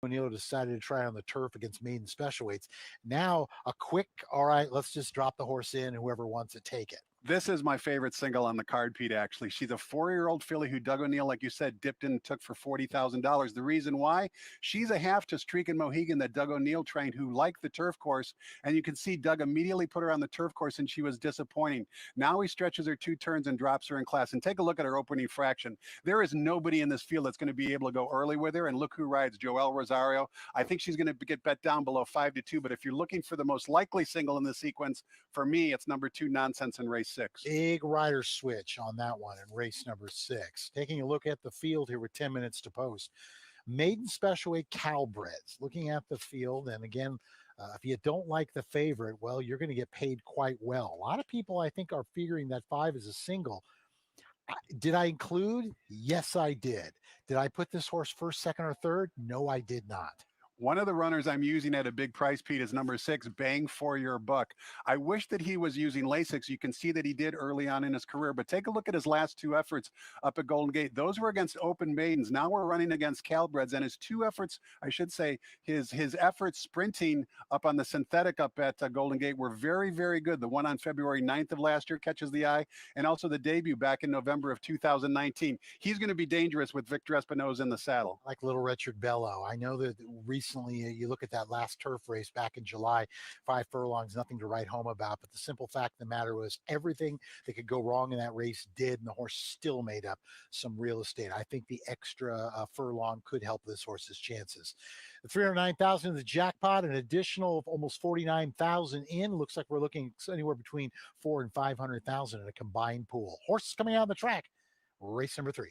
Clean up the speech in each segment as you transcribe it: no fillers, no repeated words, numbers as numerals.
O'Neill decided to try on the turf against maiden special weights. Now, a quick, all right, let's just drop the horse in, and whoever wants it, take it. This is my favorite single on the card, Pete, actually. She's a 4-year-old filly who Doug O'Neill, like you said, dipped in and took for $40,000. The reason why? She's a half to Streak and Mohegan that Doug O'Neill trained who liked the turf course. And you can see Doug immediately put her on the turf course and she was disappointing. Now he stretches her 2 turns and drops her in class. And take a look at her opening fraction. There is nobody in this field that's going to be able to go early with her. And look who rides, Joel Rosario. I think she's going to get bet down below 5-2. But if you're looking for the most likely single in the sequence, for me, it's number 2, Nonsense, in race 6. Big rider switch on that one in race number 6. Taking a look at the field here with 10 minutes to post. Maiden special weight Calbreds. Looking at the field, and again, if you don't like the favorite, well, you're going to get paid quite well. A lot of people, I think, are figuring that 5 is a single. Did I include? Yes, I did. Did I put this horse first, second, or third? No, I did not. One of the runners I'm using at a big price, Pete, is number 6, Bang for Your Buck. I wish that he was using Lasix. You can see that he did early on in his career, but take a look at his last 2 efforts up at Golden Gate. Those were against open maidens. Now we're running against Calbreds, and his 2 efforts, I should say, his efforts sprinting up on the synthetic up at Golden Gate were very, very good. The one on February 9th of last year catches the eye, and also the debut back in November of 2019. He's going to be dangerous with Victor Espinoza in the saddle. Like little Richard Bello. I know that recently you look at that last turf race back in July, 5 furlongs, nothing to write home about. But the simple fact of the matter was everything that could go wrong in that race did, and the horse still made up some real estate. I think the extra furlong could help this horse's chances. The 309,000 is the jackpot, an additional of almost 49,000 in. Looks like we're looking anywhere between 400,000 and 500,000 in a combined pool. Horses coming out of the track. Race number 3.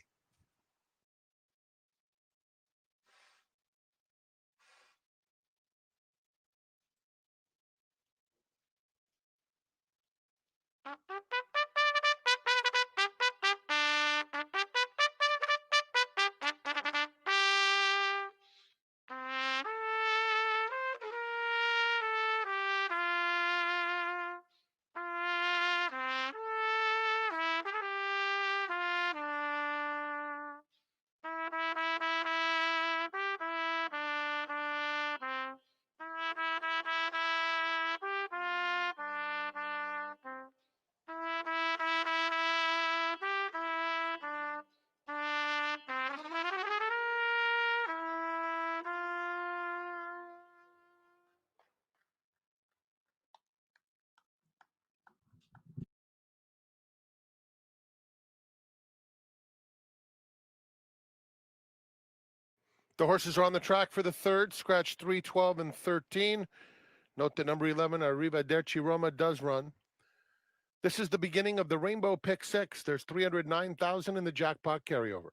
The horses are on the track for the third, scratch 3, 12, and 13. Note that number 11, Arrivederci Roma, does run. This is the beginning of the Rainbow Pick 6. There's 309,000 in the jackpot carryover.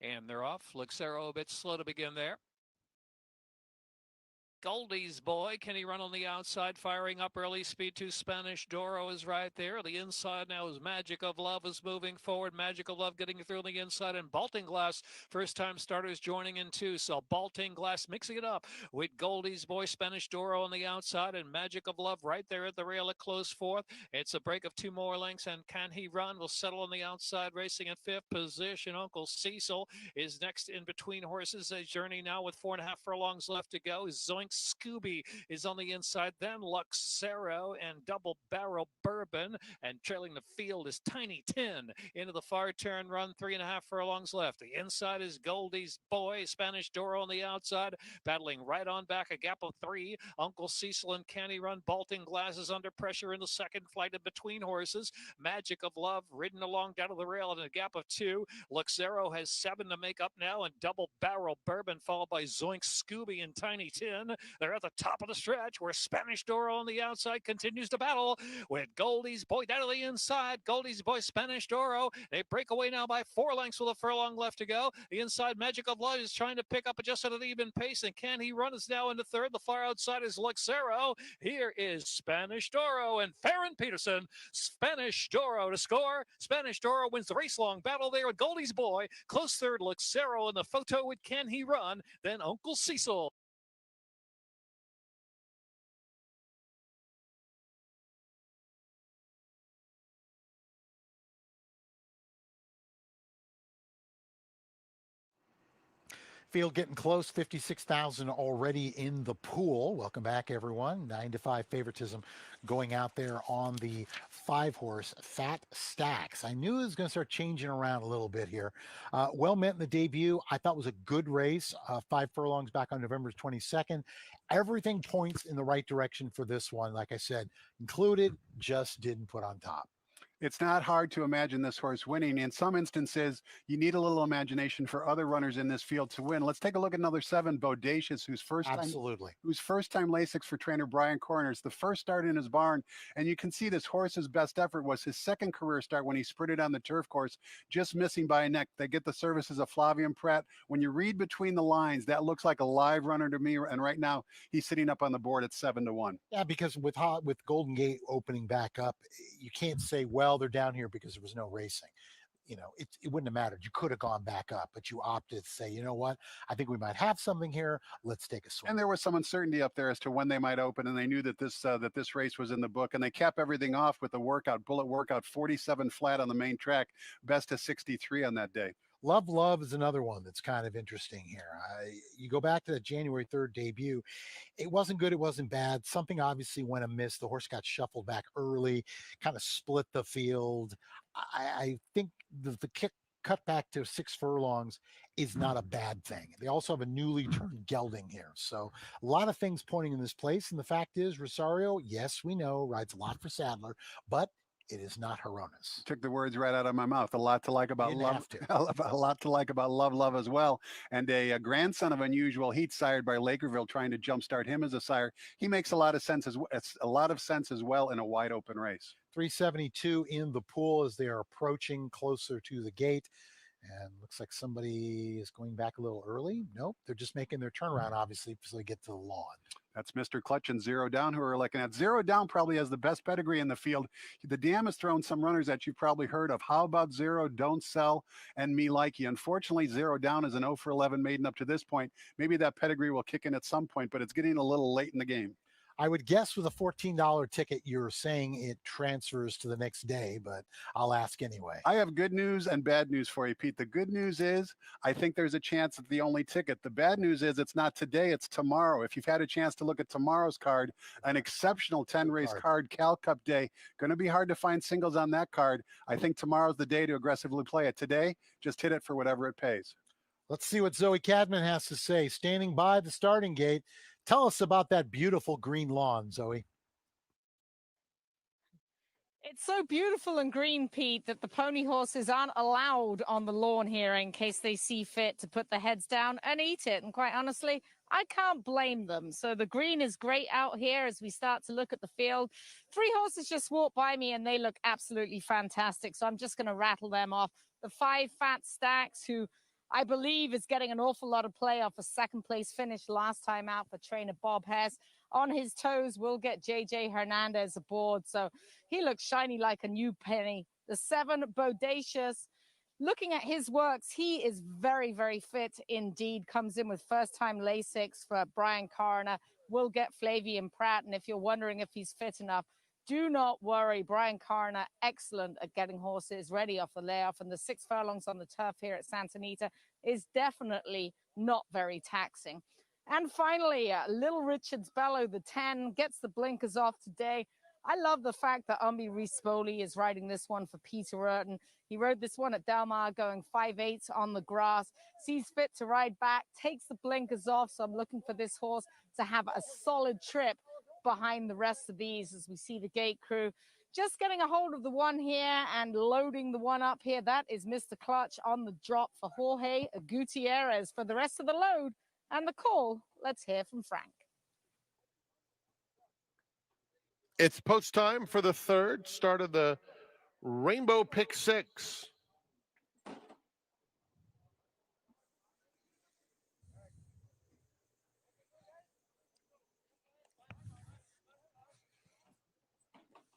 And they're off. Luxero a bit slow to begin there. Goldie's Boy, can he run on the outside, firing up early? Speed 2 Spanish Doro is right there. The inside now is Magic of Love is moving forward. Magic of Love getting through on the inside, and Balting Glass, first-time starters joining in too. So Balting Glass mixing it up with Goldie's Boy, Spanish Doro on the outside, and Magic of Love right there at the rail at close fourth. It's a break of 2 more lengths, and Can He Run will settle on the outside, racing at 5th position. Uncle Cecil is next in between horses. A journey now with 4.5 furlongs left to go. Zoink Scooby is on the inside, then Luxero and Double Barrel Bourbon, and trailing the field is Tiny Tin. Into the far turn run, 3.5 furlongs left. The inside is Goldie's Boy, Spanish Doro on the outside, battling right on back, a gap of 3. Uncle Cecil and Can He Run, Balting Glasses under pressure in the second flight of between horses. Magic of Love ridden along down to the rail in a gap of 2. Luxero has 7 to make up now, and Double Barrel Bourbon followed by Zoink Scooby and Tiny Tin. They're at the top of the stretch where Spanish Doro on the outside continues to battle with Goldie's Boy down to the inside. Goldie's Boy, Spanish Doro. They break away now by 4 lengths with a furlong left to go. The inside Magic of Love is trying to pick up just at an even pace, and Can He Run is now into third. The far outside is Luxero. Here is Spanish Doro and Farron Peterson. Spanish Doro to score. Spanish Doro wins the race-long battle there with Goldie's Boy. Close third, Luxero in the photo with Can He Run. Then Uncle Cecil. Field getting close, 56,000 already in the pool. Welcome back, everyone. 9-5 favoritism going out there on the 5-horse Fat Stacks. I knew it was going to start changing around a little bit here. Well met in the debut. I thought was a good race. 5 furlongs back on November 22nd. Everything points in the right direction for this one. Like I said, included, just didn't put on top. It's not hard to imagine this horse winning. In some instances, you need a little imagination for other runners in this field to win. Let's take a look at another 7, Bodacious, whose first time Lasix for trainer Brian Corner. It's the first start in his barn, and you can see this horse's best effort was his second career start when he sprinted on the turf course, just missing by a neck. They get the services of Flavien Prat. When you read between the lines, that looks like a live runner to me, and right now he's sitting up on the board at 7-1. Yeah, because with Golden Gate opening back up, you can't say, well, they're down here because there was no racing. You know, it wouldn't have mattered. You could have gone back up, but you opted to say, you know what, I think we might have something here. Let's take a swing. And there was some uncertainty up there as to when they might open, and they knew that this race was in the book, and they capped everything off with the bullet workout, 47 flat on the main track, best of 63 on that day. Love is another one that's kind of interesting here. You go back to that January 3rd debut. It wasn't good. It wasn't bad. Something obviously went amiss. The horse got shuffled back early, kind of split the field. I think the kick cut back to 6 furlongs is not a bad thing. They also have a newly turned gelding here. So a lot of things pointing in this place. And the fact is, Rosario, yes, we know, rides a lot for Sadler, but it is not Hronis. Took the words right out of my mouth. A lot to like about Love. A lot to like about Love as well. And a grandson of Unusual Heat, sired by Lakerville, trying to jumpstart him as a sire. He makes a lot of sense as well in a wide open race. 372 in the pool as they are approaching closer to the gate. And looks like somebody is going back a little early. Nope, they're just making their turnaround, obviously, so they get to the lawn. That's Mr. Clutch and Zero Down who are looking at. Zero Down probably has the best pedigree in the field. The Dam has thrown some runners that you've probably heard of. How About Zero, Don't Sell, and Me Like You. Unfortunately, Zero Down is an 0 for 11 maiden up to this point. Maybe that pedigree will kick in at some point, but it's getting a little late in the game. I would guess with a $14 ticket, you're saying it transfers to the next day, but I'll ask anyway. I have good news and bad news for you, Pete. The good news is I think there's a chance at the only ticket. The bad news is it's not today, it's tomorrow. If you've had a chance to look at tomorrow's card, an exceptional 10-race card, Cal Cup Day. Going to be hard to find singles on that card. I think tomorrow's the day to aggressively play it. Today, just hit it for whatever it pays. Let's see what Zoe Cadman has to say. Standing by the starting gate. Tell us about that beautiful green lawn, Zoe. It's so beautiful and green, Pete, that the pony horses aren't allowed on the lawn here in case they see fit to put their heads down and eat it. And quite honestly, I can't blame them. So the green is great out here as we start to look at the field. 3 horses just walked by me and they look absolutely fantastic. So I'm just going to rattle them off. The 5 Fat Stacks, who I believe is getting an awful lot of play off a second place finish last time out for trainer Bob Hess. On his toes, we'll get JJ Hernandez aboard. So he looks shiny like a new penny. The 7, Bodacious. Looking at his works, he is very, very fit indeed. Comes in with first-time Lasix for Brian Coroner. We'll get Flavian Pratt. And if you're wondering if he's fit enough, do not worry. Brian Coroner, excellent at getting horses ready off the layoff. And the 6 furlongs on the turf here at Santa Anita is definitely not very taxing. And finally, Little Richard's Bellow, the 10, gets the blinkers off today. I love the fact that Umbi Rispoli is riding this one for Peter Urton. He rode this one at Del Mar going 5/8 on the grass, sees fit to ride back, takes the blinkers off. So I'm looking for this horse to have a solid trip behind the rest of these as we see the gate crew just getting a hold of the one here and loading the one up here. That is Mr. Clutch on the drop for Jorge Gutierrez. For the rest of the load and the call, let's hear from Frank. It's post time for the third start of the Rainbow Pick 6.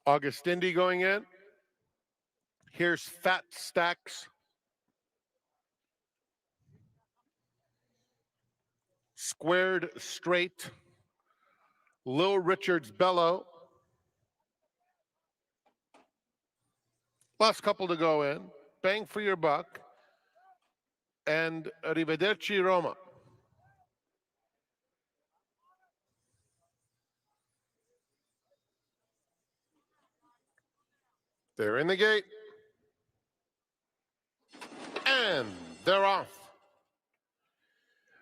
August Indy going in. Here's Fat Stacks. Squared Straight. Lil Richard's Bellow. Last couple to go in. Bang for Your Buck. And Arrivederci Roma. They're in the gate. And they're off.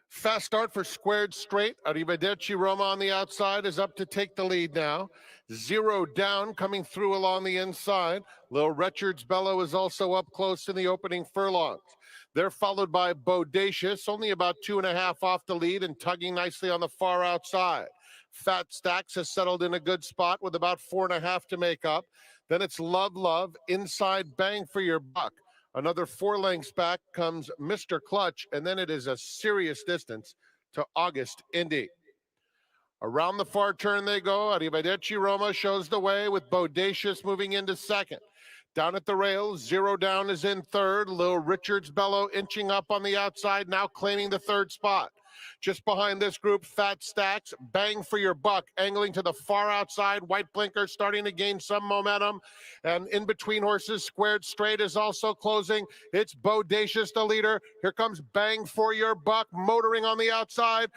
Fast start for Squared Straight. Arrivederci Roma on the outside is up to take the lead now. 0 down coming through along the inside. Lil Richard's Bellow is also up close in the opening furlongs. They're followed by Bodacious, only about 2.5 off the lead and tugging nicely on the far outside. Fat Stacks has settled in a good spot with about 4.5 to make up. Then it's Love Love, inside Bang for Your Buck. Another 4 lengths back comes Mr. Clutch, and then it is a serious distance to August Indy. Around the far turn they go. Arrivederci Roma shows the way with Bodacious moving into second. Down at the rails, 0 down is in third. Lil Richard's Bellow inching up on the outside, now claiming the third spot. Just behind this group, Fat Stacks, Bang for Your Buck, angling to the far outside. White Blinker starting to gain some momentum. And in between horses, Squared Straight is also closing. It's Bodacious, the leader. Here comes Bang for Your Buck, motoring on the outside.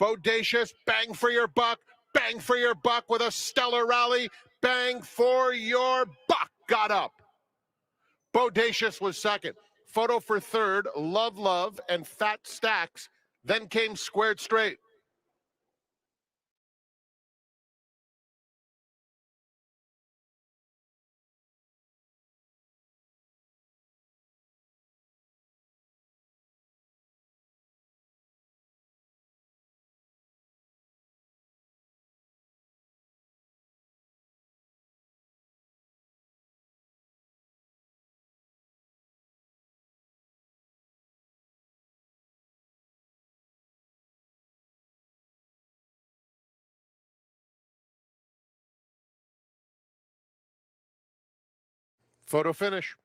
Bodacious, Bang for Your Buck, Bang for Your Buck with a stellar rally. Bang for Your Buck got up. Bodacious was second. Photo for third, Love Love and Fat Stacks. Then came Squared Straight. Photo finish.